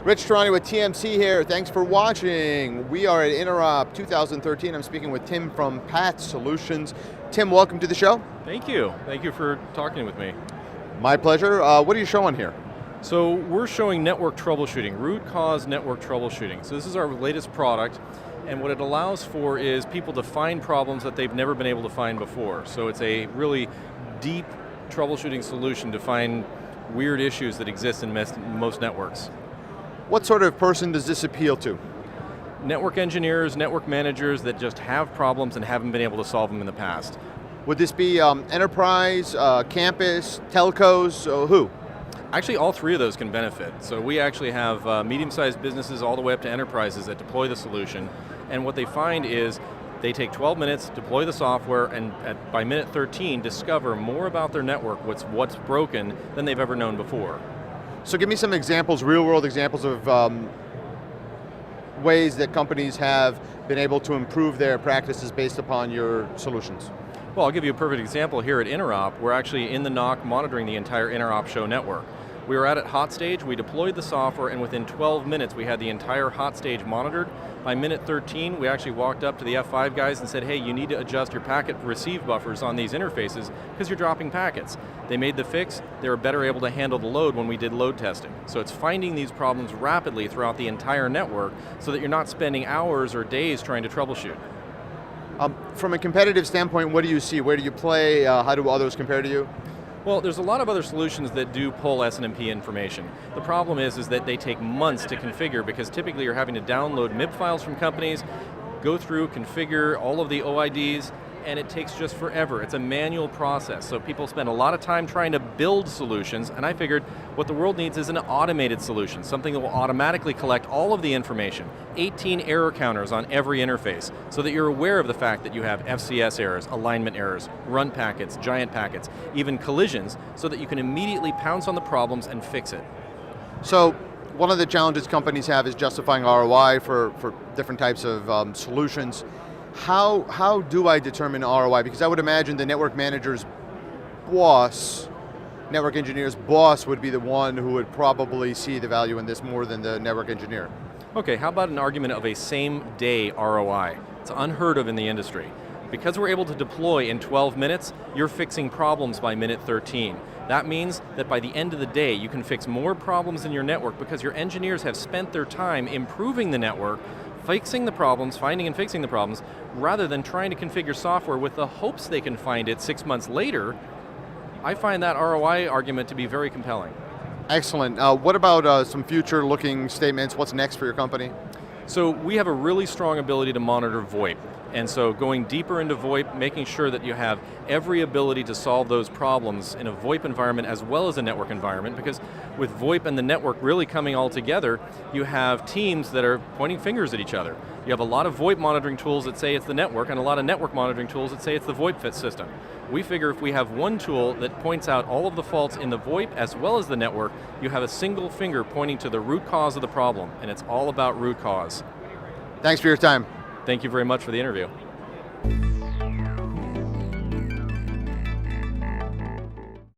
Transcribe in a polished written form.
Rich Tehrani with TMC here. Thanks for watching. We are at Interop 2013. I'm speaking with Tim from Path Solutions. Tim, welcome to the show. Thank you. Thank you for talking with me. My pleasure. What are you showing here? So we're showing network troubleshooting, root cause network troubleshooting. So this is our latest product, and what it allows for is people to find problems that they've never been able to find before. So it's a really deep troubleshooting solution to find weird issues that exist in most networks. What sort of person does this appeal to? Network engineers, network managers that just have problems and haven't been able to solve them in the past. Would this be enterprise, campus, telcos, who? Actually, all three of those can benefit. So we actually have medium-sized businesses all the way up to enterprises that deploy the solution, and what they find is they take 12 minutes, deploy the software, and by minute 13 discover more about their network, what's broken, than they've ever known before. So give me some examples, real-world examples of ways that companies have been able to improve their practices based upon your solutions. Well, I'll give you a perfect example here at Interop. We're actually in the NOC monitoring the entire Interop show network. We were at hot stage, we deployed the software, and within 12 minutes we had the entire hot stage monitored. By minute 13, we actually walked up to the F5 guys and said, hey, you need to adjust your packet receive buffers on these interfaces because you're dropping packets. They made the fix, they were better able to handle the load when we did load testing. So it's finding these problems rapidly throughout the entire network so that you're not spending hours or days trying to troubleshoot. From a competitive standpoint, what do you see? Where do you play? How do others compare to you? Well, there's a lot of other solutions that do pull SNMP information. The problem is that they take months to configure because typically you're having to download MIB files from companies, go through, configure all of the OIDs, and it takes just forever. It's a manual process, so people spend a lot of time trying to build solutions, and I figured what the world needs is an automated solution, something that will automatically collect all of the information, 18 error counters on every interface, so that you're aware of the fact that you have FCS errors, alignment errors, run packets, giant packets, even collisions, so that you can immediately pounce on the problems and fix it. So, one of the challenges companies have is justifying ROI for different types of solutions. How do I determine ROI? Because I would imagine the network manager's boss, network engineer's boss would be the one who would probably see the value in this more than the network engineer. Okay, how about an argument of a same day ROI? It's unheard of in the industry. Because we're able to deploy in 12 minutes, you're fixing problems by minute 13. That means that by the end of the day, you can fix more problems in your network because your engineers have spent their time improving the network, fixing the problems, finding and fixing the problems, rather than trying to configure software with the hopes they can find it 6 months later. I find that ROI argument to be very compelling. Excellent. What about some future-looking statements? What's next for your company? So we have a really strong ability to monitor VoIP. And so going deeper into VoIP, making sure that you have every ability to solve those problems in a VoIP environment as well as a network environment, because with VoIP and the network really coming all together, you have teams that are pointing fingers at each other. You have a lot of VoIP monitoring tools that say it's the network and a lot of network monitoring tools that say it's the VoIP fit system. We figure if we have one tool that points out all of the faults in the VoIP as well as the network, you have a single finger pointing to the root cause of the problem, and it's all about root cause. Thanks for your time. Thank you very much for the interview.